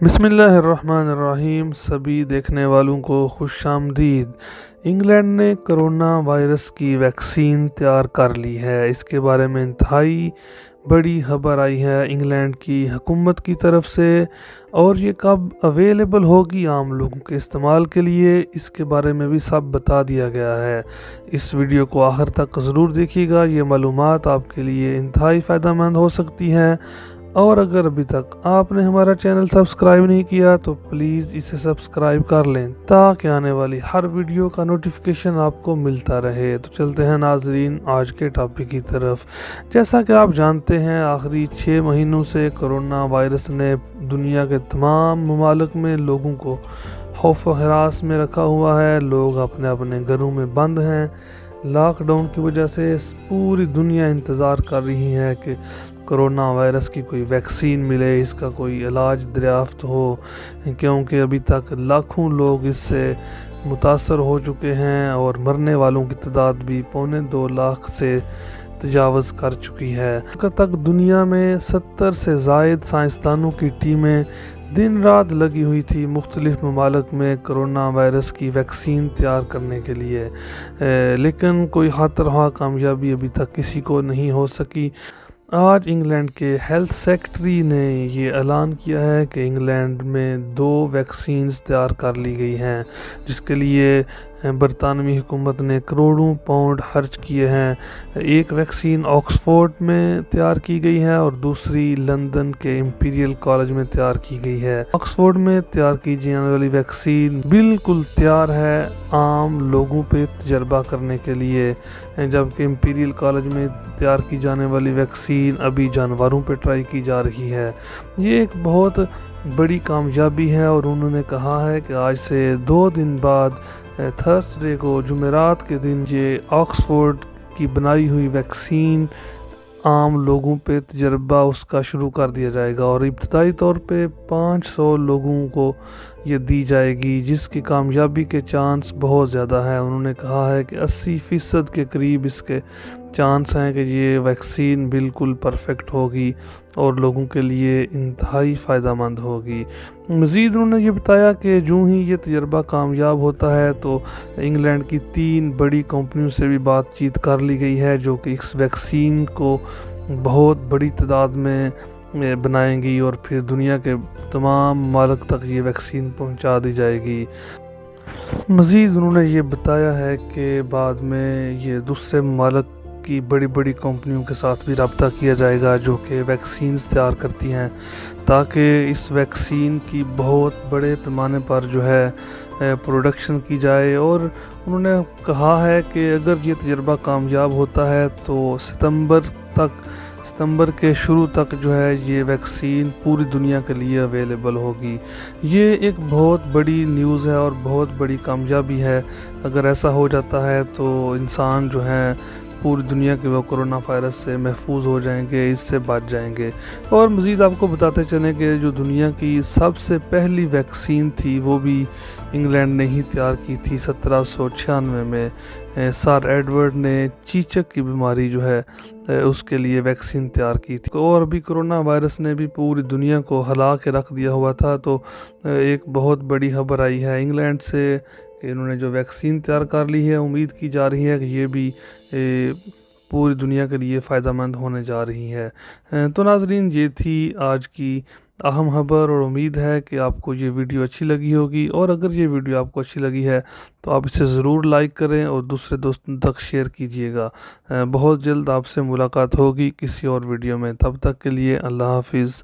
بسم اللہ الرحمن الرحیم۔ سبھی دیکھنے والوں کو خوش آمدید۔ انگلینڈ نے کرونا وائرس کی ویکسین تیار کر لی ہے۔ اس کے بارے میں انتہائی بڑی خبر آئی ہے انگلینڈ کی حکومت کی طرف سے، اور یہ کب اویلیبل ہوگی عام لوگوں کے استعمال کے لیے، اس کے بارے میں بھی سب بتا دیا گیا ہے۔ اس ویڈیو کو آخر تک ضرور دیکھیے گا، یہ معلومات آپ کے لیے انتہائی فائدہ مند ہو سکتی ہیں۔ اور اگر ابھی تک آپ نے ہمارا چینل سبسکرائب نہیں کیا تو پلیز اسے سبسکرائب کر لیں تاکہ آنے والی ہر ویڈیو کا نوٹیفیکیشن آپ کو ملتا رہے۔ تو چلتے ہیں ناظرین آج کے ٹاپک کی طرف۔ جیسا کہ آپ جانتے ہیں، آخری 6 مہینوں سے کرونا وائرس نے دنیا کے تمام ممالک میں لوگوں کو خوف و ہراس میں رکھا ہوا ہے۔ لوگ اپنے اپنے گھروں میں بند ہیں۔ لاک ڈاؤن کی وجہ سے پوری دنیا انتظار کر رہی ہے کہ کرونا وائرس کی کوئی ویکسین ملے، اس کا کوئی علاج دریافت ہو، کیونکہ ابھی تک لاکھوں لوگ اس سے متاثر ہو چکے ہیں اور مرنے والوں کی تعداد بھی 2.25 لاکھ سے تجاوز کر چکی ہے۔ اب تک دنیا میں 70 سے زائد سائنسدانوں کی ٹیمیں دن رات لگی ہوئی تھی مختلف ممالک میں کرونا وائرس کی ویکسین تیار کرنے کے لیے، لیکن کوئی خاطرخواہ کامیابی ابھی تک کسی کو نہیں ہو سکی۔ آج انگلینڈ کے ہیلتھ سیکٹری نے یہ اعلان کیا ہے کہ انگلینڈ میں 2 ویکسینز تیار کر لی گئی ہیں، جس کے لیے برطانوی حکومت نے کروڑوں پاؤنڈ خرچ کیے ہیں۔ ایک ویکسین آکسفورڈ میں تیار کی گئی ہے اور دوسری لندن کے امپیریل کالج میں تیار کی گئی ہے۔ آکسفورڈ میں تیار کی جانے والی ویکسین بالکل تیار ہے عام لوگوں پہ تجربہ کرنے کے لیے، جبکہ امپیریل کالج میں تیار کی جانے والی ویکسین ابھی جانوروں پہ ٹرائی کی جا رہی ہے۔ یہ ایک بہت بڑی کامیابی ہے، اور انہوں نے کہا ہے کہ آج سے 2 دن بعد تھرسڈے کو، جمعرات کے دن، یہ آکسفورڈ کی بنائی ہوئی ویکسین عام لوگوں پہ تجربہ اس کا شروع کر دیا جائے گا، اور ابتدائی طور پہ 500 لوگوں کو یہ دی جائے گی، جس کی کامیابی کے چانس بہت زیادہ ہیں۔ انہوں نے کہا ہے کہ 80% کے قریب اس کے چانس ہیں کہ یہ ویکسین بالکل پرفیکٹ ہوگی اور لوگوں کے لیے انتہائی فائدہ مند ہوگی۔ مزید انہوں نے یہ بتایا کہ جو ہی یہ تجربہ کامیاب ہوتا ہے تو انگلینڈ کی 3 بڑی کمپنیوں سے بھی بات چیت کر لی گئی ہے، جو کہ اس ویکسین کو بہت بڑی تعداد میں بنائیں گی اور پھر دنیا کے تمام ممالک تک یہ ویکسین پہنچا دی جائے گی۔ مزید انہوں نے یہ بتایا ہے کہ بعد میں یہ دوسرے ممالک کی بڑی بڑی کمپنیوں کے ساتھ بھی رابطہ کیا جائے گا جو کہ ویکسینز تیار کرتی ہیں، تاکہ اس ویکسین کی بہت بڑے پیمانے پر جو ہے پروڈکشن کی جائے۔ اور انہوں نے کہا ہے کہ اگر یہ تجربہ کامیاب ہوتا ہے تو ستمبر کے شروع تک جو ہے یہ ویکسین پوری دنیا کے لیے اویلیبل ہوگی۔ یہ ایک بہت بڑی نیوز ہے اور بہت بڑی کامیابی ہے۔ اگر ایسا ہو جاتا ہے تو انسان جو ہے پوری دنیا کے وہ کرونا وائرس سے محفوظ ہو جائیں گے، اس سے بچ جائیں گے۔ اور مزید آپ کو بتاتے چلیں کہ جو دنیا کی سب سے پہلی ویکسین تھی وہ بھی انگلینڈ نے ہی تیار کی تھی 1796 میں۔ سر ایڈورڈ نے چیچک کی بیماری جو ہے اس کے لیے ویکسین تیار کی تھی، اور ابھی کرونا وائرس نے بھی پوری دنیا کو ہلا کے رکھ دیا ہوا تھا۔ تو ایک بہت بڑی خبر آئی ہے انگلینڈ سے کہ انہوں نے جو ویکسین تیار کر لی ہے، امید کی جا رہی ہے کہ یہ بھی پوری دنیا کے لیے فائدہ مند ہونے جا رہی ہے۔ تو ناظرین، یہ تھی آج کی اہم خبر، اور امید ہے کہ آپ کو یہ ویڈیو اچھی لگی ہوگی، اور اگر یہ ویڈیو آپ کو اچھی لگی ہے تو آپ اسے ضرور لائک کریں اور دوسرے دوستوں تک شیئر کیجیے گا۔ بہت جلد آپ سے ملاقات ہوگی کسی اور ویڈیو میں، تب تک کے لیے اللہ حافظ۔